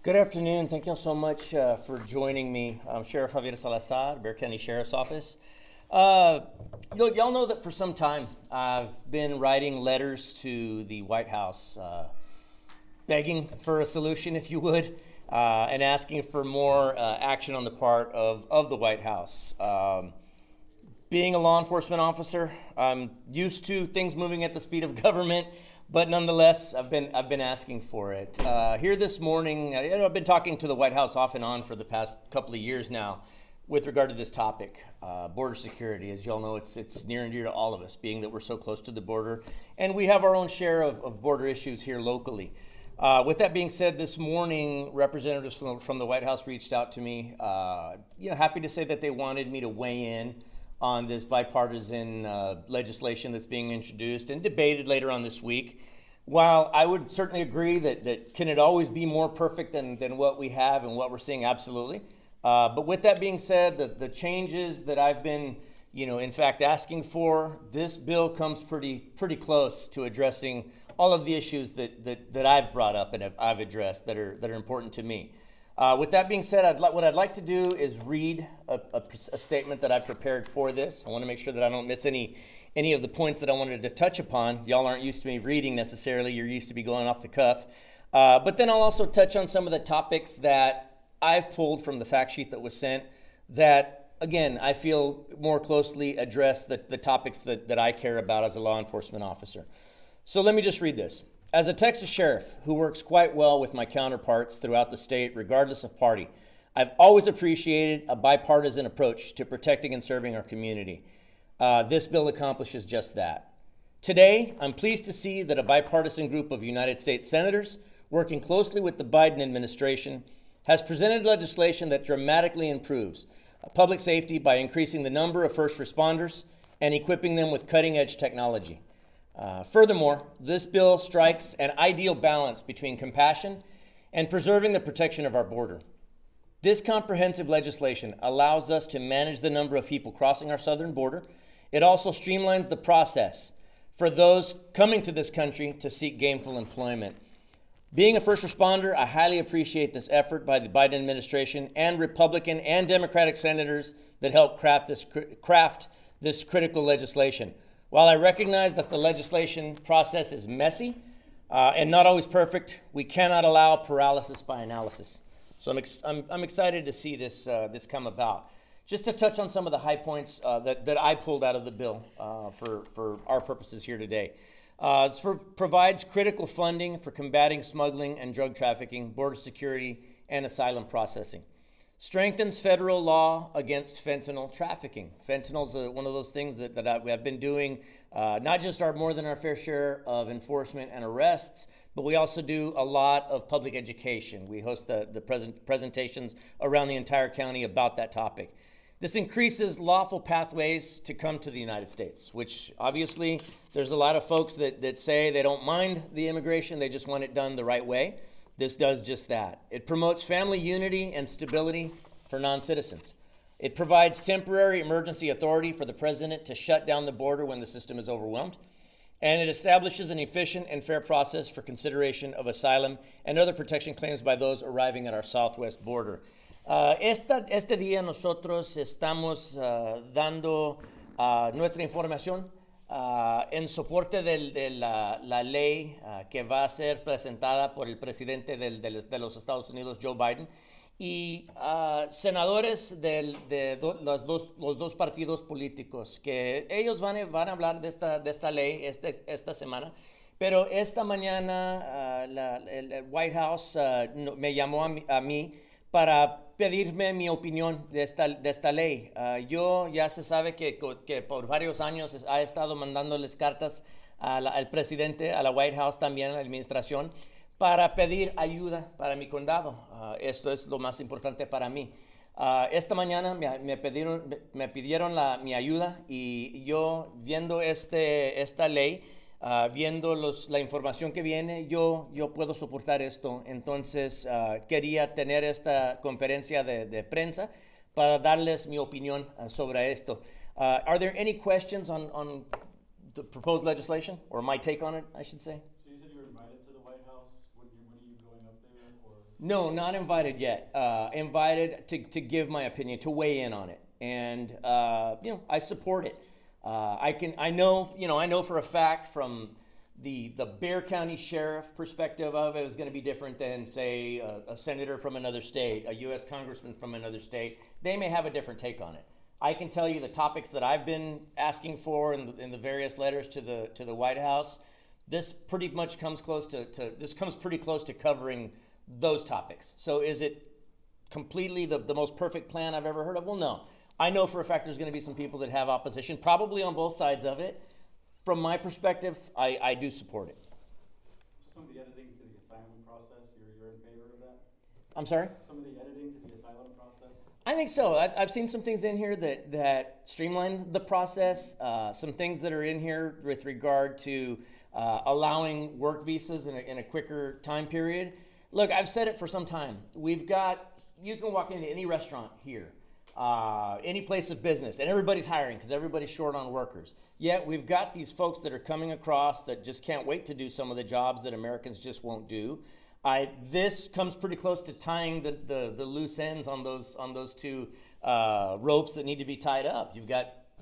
Good afternoon. Thank you all so much for joining me. I'm Sheriff Javier Salazar, Bexar County Sheriff's Office. Y'all know that for some time I've been writing letters to the White House, begging for a solution, if you would, and asking for more action on the part of the White House. Being a law enforcement officer, I'm used to things moving at the speed of government, but nonetheless, I've been asking for it. Here this morning, I've been talking to the White House off and on for the past couple of years now with regard to this topic, border security. As you all know, it's near and dear to all of us, being that we're so close to the border, and we have our own share of border issues here locally. With that being said, this morning, representatives from the White House reached out to me, happy to say that they wanted me to weigh in on this bipartisan legislation that's being introduced and debated later on this week. While I would certainly agree that can it always be more perfect than what we have and what we're seeing? Absolutely. But with that being said, the changes that I've been, in fact, asking for, this bill comes pretty close to addressing all of the issues that I've brought up and I've addressed that are important to me. With that being said, what I'd like to do is read a statement that I've prepared for this. I want to make sure that I don't miss any of the points that I wanted to touch upon. Y'all aren't used to me reading necessarily. You're used to me going off the cuff. But then I'll also touch on some of the topics that I've pulled from the fact sheet that was sent that, again, I feel more closely address the topics that I care about as a law enforcement officer. So let me just read this. As a Texas sheriff who works quite well with my counterparts throughout the state, regardless of party, I've always appreciated a bipartisan approach to protecting and serving our community. This bill accomplishes just that. Today, I'm pleased to see that a bipartisan group of United States senators, working closely with the Biden administration, has presented legislation that dramatically improves public safety by increasing the number of first responders and equipping them with cutting-edge technology. Furthermore, this bill strikes an ideal balance between compassion and preserving the protection of our border. This comprehensive legislation allows us to manage the number of people crossing our southern border. It also streamlines the process for those coming to this country to seek gainful employment. Being a first responder, I highly appreciate this effort by the Biden administration and Republican and Democratic senators that helped craft this critical legislation. While I recognize that the legislation process is messy and not always perfect, we cannot allow paralysis by analysis. So I'm excited to see this come about. Just to touch on some of the high points that I pulled out of the bill for our purposes here today. It provides critical funding for combating smuggling and drug trafficking, border security, and asylum processing. Strengthens federal law against fentanyl trafficking. Fentanyl's one of those things that we have been doing, not just more than our fair share of enforcement and arrests, but we also do a lot of public education. We host the presentations around the entire county about that topic. This increases lawful pathways to come to the United States, which obviously there's a lot of folks that say they don't mind the immigration, they just want it done the right way. This does just that. It promotes family unity and stability for non-citizens. It provides temporary emergency authority for the president to shut down the border when the system is overwhelmed. And it establishes an efficient and fair process for consideration of asylum and other protection claims by those arriving at our southwest border. Este día nosotros estamos dando nuestra información en soporte de la ley que va a ser presentada por el presidente de los Estados Unidos, Joe Biden, y senadores de los dos partidos políticos, que ellos van a hablar de esta ley esta semana. Pero esta mañana el White House me llamó a mí para pedirme mi opinión de esta ley. Yo ya se sabe que por varios años ha estado mandándoles cartas al presidente, a la White House también, a la administración, para pedir ayuda para mi condado. Esto es lo más importante para mí. Esta mañana me pidieron mi ayuda y yo viendo esta ley, viendo la información que viene, yo puedo soportar esto. Entonces quería tener esta conferencia de prensa para darles mi opinión sobre esto. Are there any questions on the proposed legislation, or my take on it, I should say? So you said you were invited to the White House. When are you going up there? Or No, not invited yet. Invited to give my opinion, to weigh in on it, and I support it. I know for a fact from the Bexar County Sheriff perspective of it is going to be different than, say, a senator from another state, a U.S. congressman from another state. They may have a different take on it. I can tell you the topics that I've been asking for in the various letters to the White House. This pretty much comes close this comes pretty close to covering those topics. So is it completely the most perfect plan I've ever heard of? Well, no. I know for a fact there's going to be some people that have opposition, probably on both sides of it. From my perspective, I do support it. So some of the editing to the asylum process, you're in favor of that? I'm sorry? Some of the editing to the asylum process? I think so. I've seen some things in here that streamline the process, some things that are in here with regard to allowing work visas in a quicker time period. Look, I've said it for some time. You can walk into any restaurant here, any place of business, and everybody's hiring because everybody's short on workers. Yet we've got these folks that are coming across that just can't wait to do some of the jobs that Americans just won't do. This comes pretty close to tying the loose ends on those two ropes that need to be tied up.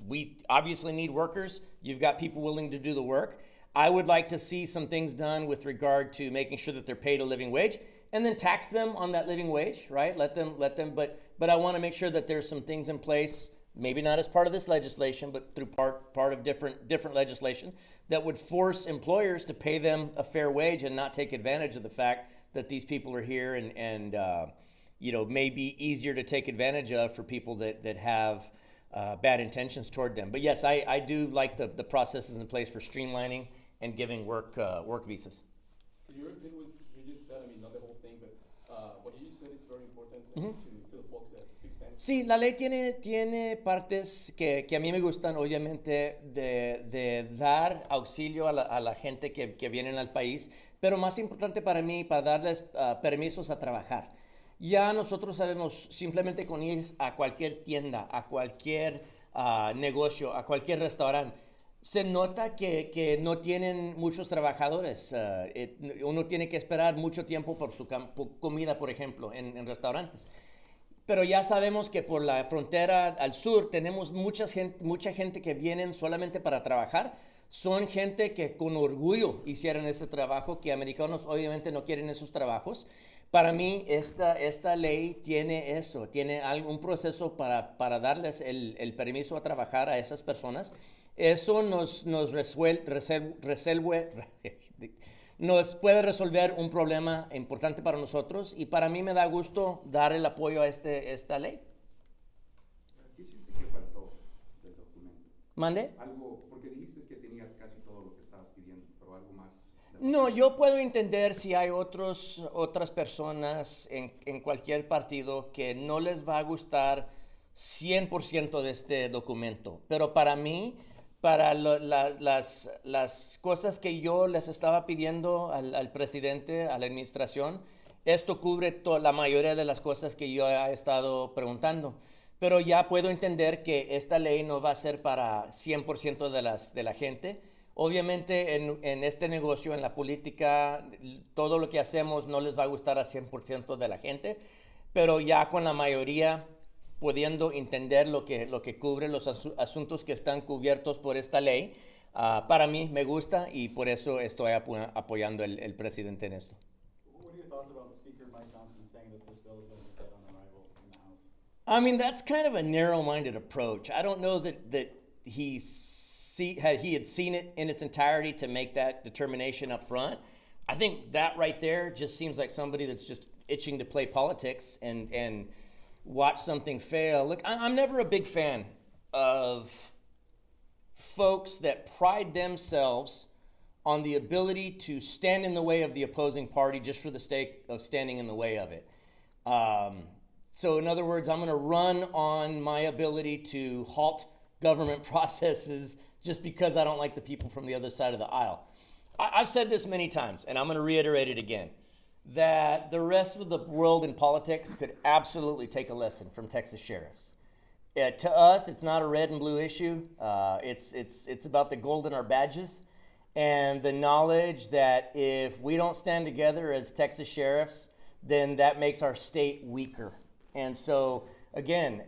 We obviously need workers. You've got people willing to do the work. I would like to see some things done with regard to making sure that they're paid a living wage, and then tax them on that living wage, right? Let them. But I want to make sure that there's some things in place, maybe not as part of this legislation, but through part of different legislation that would force employers to pay them a fair wage and not take advantage of the fact that these people are here and may be easier to take advantage of for people that have bad intentions toward them. But yes, I do like the processes in place for streamlining and giving work visas. You just said, not the whole thing, but what you just said is very important to the folks that speak Spanish. Sí, la ley tiene partes que a mí me gustan, obviamente, de dar auxilio a la gente que viene al país, pero más importante para mí, para darles permisos a trabajar. Ya nosotros sabemos, simplemente con ir a cualquier tienda, a cualquier negocio, a cualquier restaurante, se nota que no tienen muchos trabajadores. Uno tiene que esperar mucho tiempo por su comida, por ejemplo, en restaurantes. Pero ya sabemos que por la frontera al sur tenemos mucha gente que vienen solamente para trabajar. Son gente que con orgullo hicieron ese trabajo, que americanos obviamente no quieren esos trabajos. Para mí esta ley tiene eso, tiene un proceso para darles el permiso a trabajar a esas personas. Eso nos puede resolver un problema importante para nosotros, y para mí me da gusto dar el apoyo a esta ley. ¿Qué sientes que faltó del documento? ¿Mande? Algo, porque dijiste que tenías casi todo lo que estabas pidiendo, pero algo más. No, yo puedo entender si hay otras personas en cualquier partido que no les va a gustar 100% de este documento, pero para mí, para las cosas que yo les estaba pidiendo al presidente, a la administración, esto cubre la mayoría de las cosas que yo he estado preguntando. Pero ya puedo entender que esta ley no va a ser para 100% de la gente. Obviamente en este negocio, en la política, todo lo que hacemos no les va a gustar a 100% de la gente, pero ya con la mayoría pudiendo entender lo que cubre los asuntos que están cubiertos por esta ley, para mí me gusta, y por eso estoy apoyando al presidente en esto. What are your thoughts about Speaker Mike Johnson saying that this bill is going to be dead on arrival in the House? I mean, that's kind of a narrow-minded approach. I don't know that he had seen it in its entirety to make that determination up front. I think that right there just seems like somebody that's just itching to play politics and watch something fail. Look, I'm never a big fan of folks that pride themselves on the ability to stand in the way of the opposing party just for the sake of standing in the way of it. So in other words, I'm going to run on my ability to halt government processes just because I don't like the people from the other side of the aisle. I've said this many times, and I'm going to reiterate it again, that the rest of the world in politics could absolutely take a lesson from Texas sheriffs. To us, it's not a red and blue issue. It's about the gold in our badges, and the knowledge that if we don't stand together as Texas sheriffs, then that makes our state weaker. And so, again,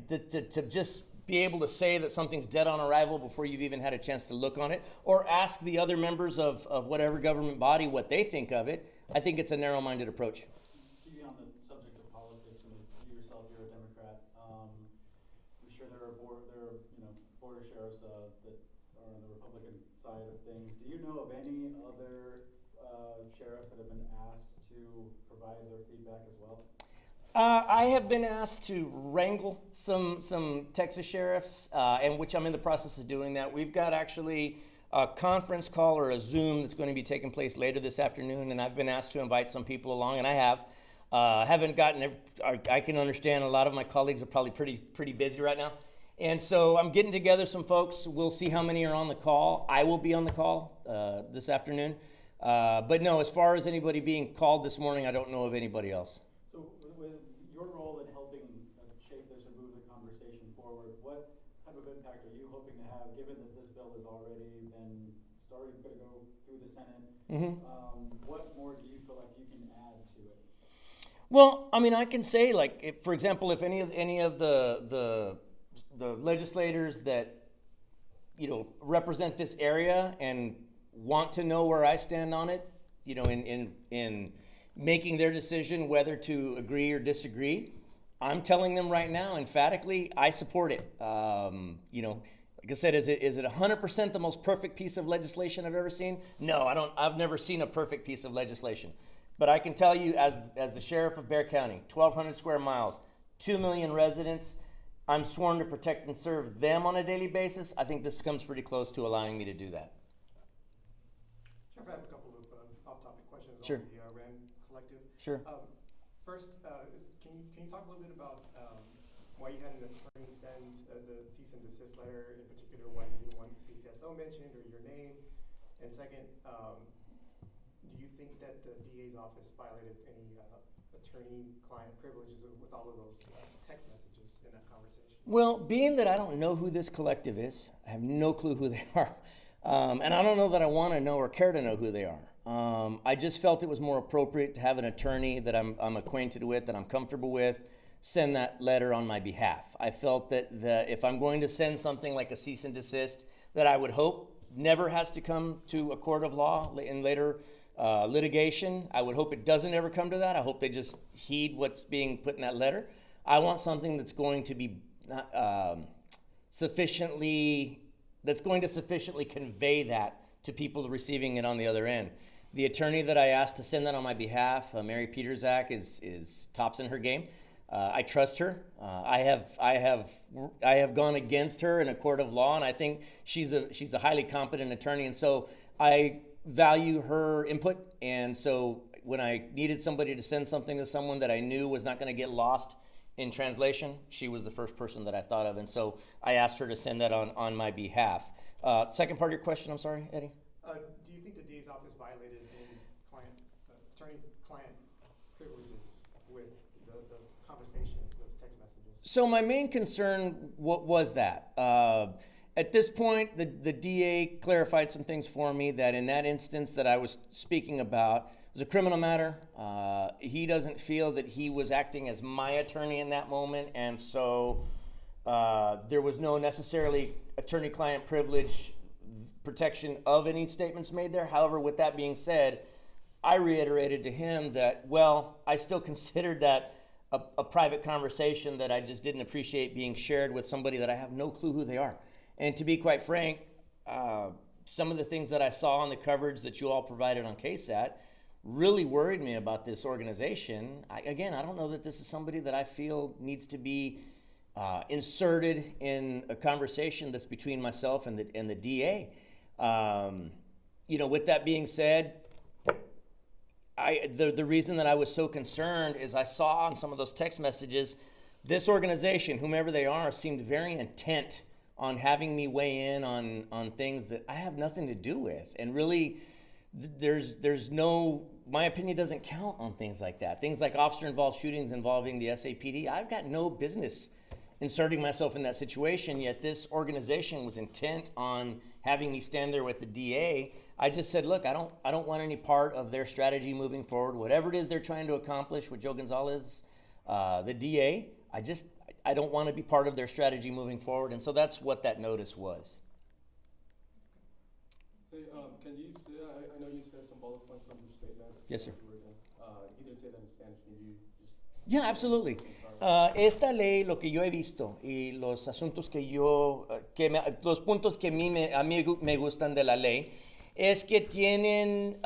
to just be able to say that something's dead on arrival before you've even had a chance to look on it, or ask the other members of whatever government body what they think of it, I think it's a narrow-minded approach. Keeping on the subject of politics, I mean, you yourself, you're a Democrat. I'm sure there are border sheriffs that are on the Republican side of things. Do you know of any other sheriffs that have been asked to provide their feedback as well? I have been asked to wrangle some Texas sheriffs, and which I'm in the process of doing that. We've got actually a conference call or a Zoom that's going to be taking place later this afternoon, and I've been asked to invite some people along, and I have. Haven't gotten. I can understand a lot of my colleagues are probably pretty busy right now, and so I'm getting together some folks. We'll see how many are on the call. I will be on the call this afternoon, but no, as far as anybody being called this morning, I don't know of anybody else. So with your role in helping shape this or move the conversation forward, what type of impact are you hoping to have, given that this bill has already been going to go through the Senate? Mm-hmm. What more do you feel like you can add to it? Well, I mean, I can say, like, if, for example, if any of the legislators that represent this area and want to know where I stand on it, in making their decision whether to agree or disagree, I'm telling them right now, emphatically, I support it. Like I said, is it 100% the most perfect piece of legislation I've ever seen? No, I don't. I've never seen a perfect piece of legislation. But I can tell you, as the sheriff of Bexar County, 1,200 square miles, 2 million residents, I'm sworn to protect and serve them on a daily basis. I think this comes pretty close to allowing me to do that. Sheriff, I have a couple of off-topic questions Sure. on the RAND Collective. Sure. First, can you talk a little bit about why you had an attorney send the cease and desist letter, in particular why you didn't want PCSO mentioned or your name? And second, do you think that the DA's office violated any attorney-client privileges with all of those text messages in that conversation? Well, being that I don't know who this collective is, I have no clue who they are. And I don't know that I want to know or care to know who they are. I just felt it was more appropriate to have an attorney that I'm acquainted with, that I'm comfortable with, send that letter on my behalf. I felt that if I'm going to send something like a cease and desist, that I would hope never has to come to a court of law in later litigation. I would hope it doesn't ever come to that. I hope they just heed what's being put in that letter. I want something that's going to be sufficiently convey that to people receiving it on the other end. The attorney that I asked to send that on my behalf, Mary Peterzak, is tops in her game. I trust her. I have gone against her in a court of law, and I think she's a highly competent attorney, and so I value her input. And so when I needed somebody to send something to someone that I knew was not going to get lost in translation, she was the first person that I thought of, and so I asked her to send that on my behalf. Second part of your question, I'm sorry, Eddie? Do you think the DA's office violated any attorney-client privileges with the conversation, those text messages? So my main concern was that. At this point, the DA clarified some things for me, that in that instance that I was speaking about, it was a criminal matter. He doesn't feel that he was acting as my attorney in that moment, and so there was no necessarily attorney-client privilege protection of any statements made there. However, with that being said, I reiterated to him that, well, I still considered that a private conversation that I just didn't appreciate being shared with somebody that I have no clue who they are. And to be quite frank, some of the things that I saw on the coverage that you all provided on KSAT really worried me about this organization. I don't know that this is somebody that I feel needs to be inserted in a conversation that's between myself and the DA. With that being said, the reason that I was so concerned is I saw on some of those text messages, this organization, whomever they are, seemed very intent on having me weigh in on things that I have nothing to do with. And really, my opinion doesn't count on things like that. Things like officer-involved shootings involving the SAPD, I've got no business inserting myself in that situation, yet this organization was intent on having me stand there with the DA. I just said, look, I don't want any part of their strategy moving forward. Whatever it is they're trying to accomplish with Joe Gonzalez, the DA, I don't want to be part of their strategy moving forward. And so that's what that notice was. Hey, can you say, I know you said some bullet points from your statement. Yes, sir. You didn't say that in Spanish. Can you just? Yeah, absolutely. Esta ley, lo que yo he visto y los asuntos que los puntos que a mí me gustan de la ley es que tienen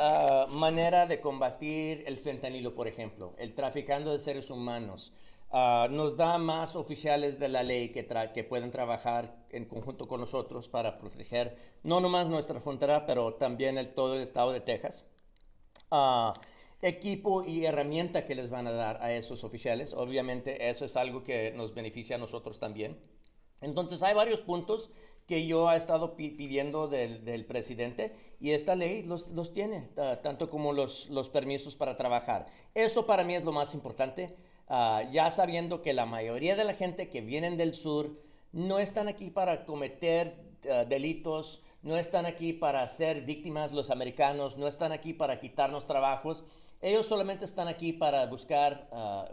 manera de combatir el fentanilo, por ejemplo, el traficando de seres humanos. Nos da más oficiales de la ley que pueden trabajar en conjunto con nosotros para proteger no nomás nuestra frontera, pero también todo el estado de Texas. Equipo y herramienta que les van a dar a esos oficiales. Obviamente eso es algo que nos beneficia a nosotros también. Entonces hay varios puntos que yo he estado pidiendo del presidente y esta ley los tiene, tanto como los permisos para trabajar. Eso para mí es lo más importante, ya sabiendo que la mayoría de la gente que vienen del sur no están aquí para cometer delitos, no están aquí para ser víctimas los americanos, no están aquí para quitarnos trabajos. Ellos solamente están aquí para buscar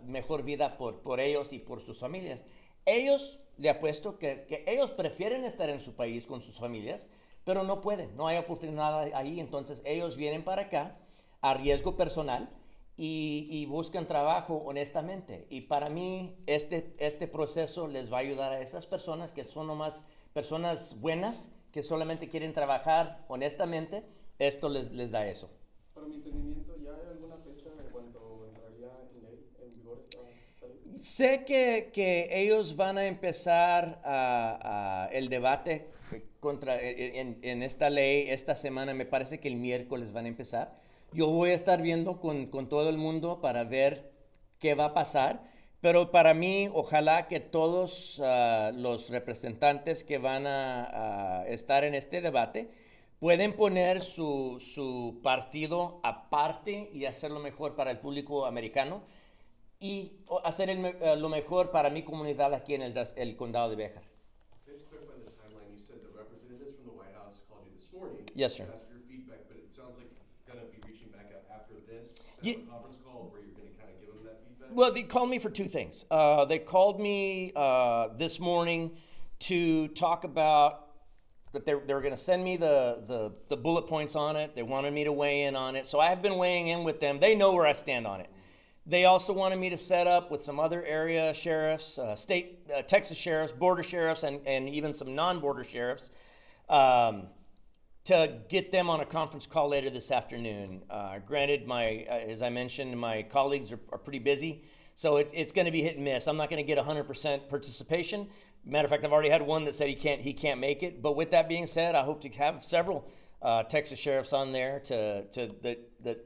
mejor vida por ellos y por sus familias. Ellos, le apuesto que ellos prefieren estar en su país con sus familias, pero no pueden, no hay oportunidad ahí. Entonces ellos vienen para acá a riesgo personal y buscan trabajo honestamente. Y para mí este proceso les va a ayudar a esas personas que son nomás personas buenas, que solamente quieren trabajar honestamente. Esto les da eso. Para mi entendimiento, ¿ya hay alguna fecha de cuando entraría en vigor esta ley? Sé que ellos van a empezar el debate en esta ley esta semana. Me parece que el miércoles van a empezar. Yo voy a estar viendo con todo el mundo para ver qué va a pasar. Pero para mí, ojalá que todos los representantes que van a estar en este debate pueden poner su partido aparte y hacerlo mejor para el público americano y hacer lo mejor para mi comunidad aquí en el condado de Béjar. Just to clarify the timeline, you said the representatives from the White House called you this morning. Yes, sir. To ask for your feedback, but it sounds like you're going to be reaching back out after this. Ye- A conference call where you're going to kind of give them that feedback? Well, they called me for two things. They called me this morning to talk about that they were going to send me the bullet points on it. They wanted me to weigh in on it. So I have been weighing in with them. They know where I stand on it. They also wanted me to set up with some other area sheriffs, Texas sheriffs, border sheriffs, and even some non-border sheriffs to get them on a conference call later this afternoon. Granted, as I mentioned, my colleagues are pretty busy, so it's going to be hit and miss. I'm not going to get 100% participation. Matter of fact, I've already had one that said he can't make it. But with that being said, I hope to have several Texas sheriffs on there that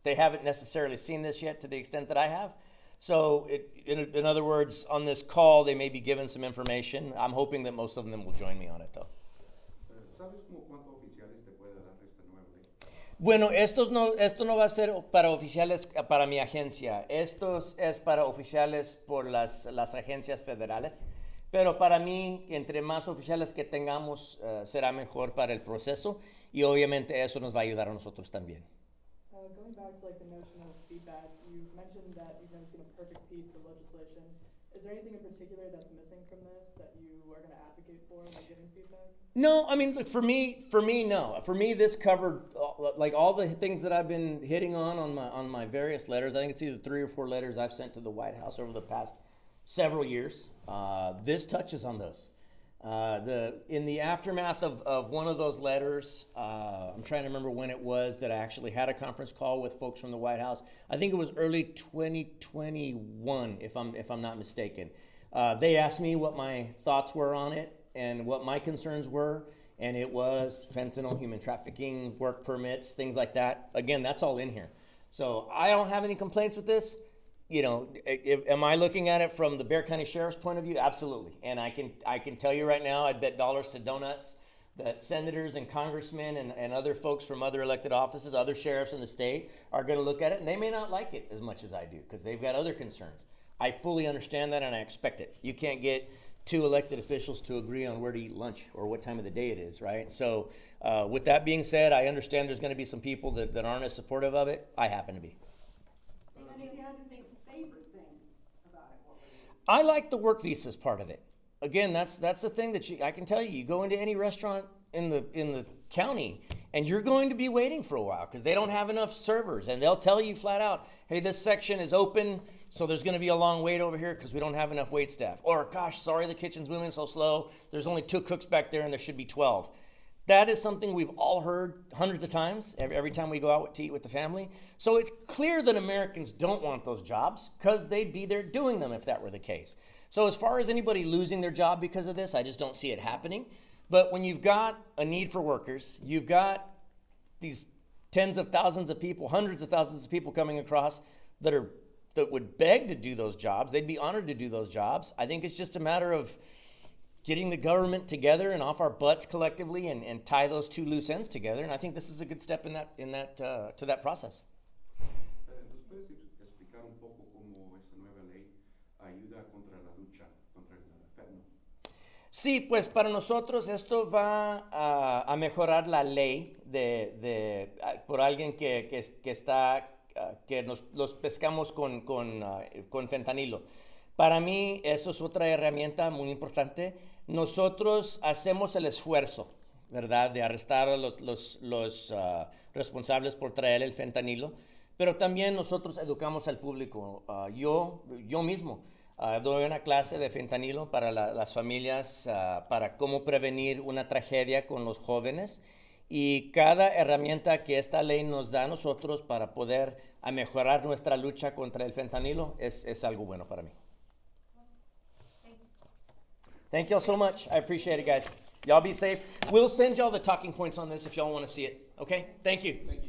they haven't necessarily seen this yet to the extent that I have. So in other words, on this call, they may be given some information. I'm hoping that most of them will join me on it, though. ¿Sabes cuántos oficiales te puede dar esta nueva ley? Bueno, esto no va a ser para oficiales para mi agencia. Esto es para oficiales por las agencias federales. Pero para mí, entre más oficiales que tengamos, será mejor para el proceso y obviamente eso nos va a ayudar a nosotros también. Going back to the notion of feedback, you mentioned that you've never seen a perfect piece of legislation. Is there anything in particular that's missing from this that you are going to advocate for when giving feedback? No, I mean, look, for me, no. For me, this covered all the things that I've been hitting on my various letters. I think it's either 3 or 4 letters I've sent to the White House over the past several years. This touches on those. In the aftermath of one of those letters, I'm trying to remember when it was that I actually had a conference call with folks from the White House. I think it was early 2021, if I'm not mistaken. They asked me what my thoughts were on it and what my concerns were, and it was fentanyl, human trafficking, work permits, things like that. Again, that's all in here. So I don't have any complaints with this. You know, am I looking at it from the Bexar County Sheriff's point of view? Absolutely. And I can tell you right now, I'd bet dollars to donuts that senators and congressmen and other folks from other elected offices, other sheriffs in the state are going to look at it, and they may not like it as much as I do because they've got other concerns. I fully understand that, and I expect it. You can't get two elected officials to agree on where to eat lunch or what time of the day it is, right? So with that being said, I understand there's going to be some people that aren't as supportive of it. I happen to be. And if you had to pick a favorite thing about it, what would it be? I like the work visas part of it. Again, that's the thing that I can tell you. You go into any restaurant in the county, and you're going to be waiting for a while because they don't have enough servers, and they'll tell you flat out, hey, this section is open, so there's going to be a long wait over here because we don't have enough wait staff. Or, gosh, sorry, the kitchen's moving so slow. There's only 2 cooks back there, and there should be 12. That is something we've all heard hundreds of times every time we go out to eat with the family. So it's clear that Americans don't want those jobs because they'd be there doing them if that were the case. So as far as anybody losing their job because of this, I just don't see it happening. But when you've got a need for workers, you've got these tens of thousands of people, hundreds of thousands of people coming across that would beg to do those jobs. They'd be honored to do those jobs. I think it's just a matter of getting the government together and off our butts collectively and tie those two loose ends together. And I think this is a good step to that process. ¿Nos puedes explicar un poco cómo esta nueva ley ayuda contra la lucha contra el fentanyl? Sí, pues para nosotros esto va a mejorar la ley por alguien que está que los pescamos con fentanilo. Para mí eso es otra herramienta muy importante. Nosotros hacemos el esfuerzo, ¿verdad?, de arrestar a los responsables por traer el fentanilo, pero también nosotros educamos al público. Yo mismo doy una clase de fentanilo para las familias, para cómo prevenir una tragedia con los jóvenes, y cada herramienta que esta ley nos da a nosotros para poder mejorar nuestra lucha contra el fentanilo es algo bueno para mí. Thank y'all so much. I appreciate it, guys. Y'all be safe. We'll send y'all the talking points on this if y'all want to see it. Okay? Thank you. Thank you.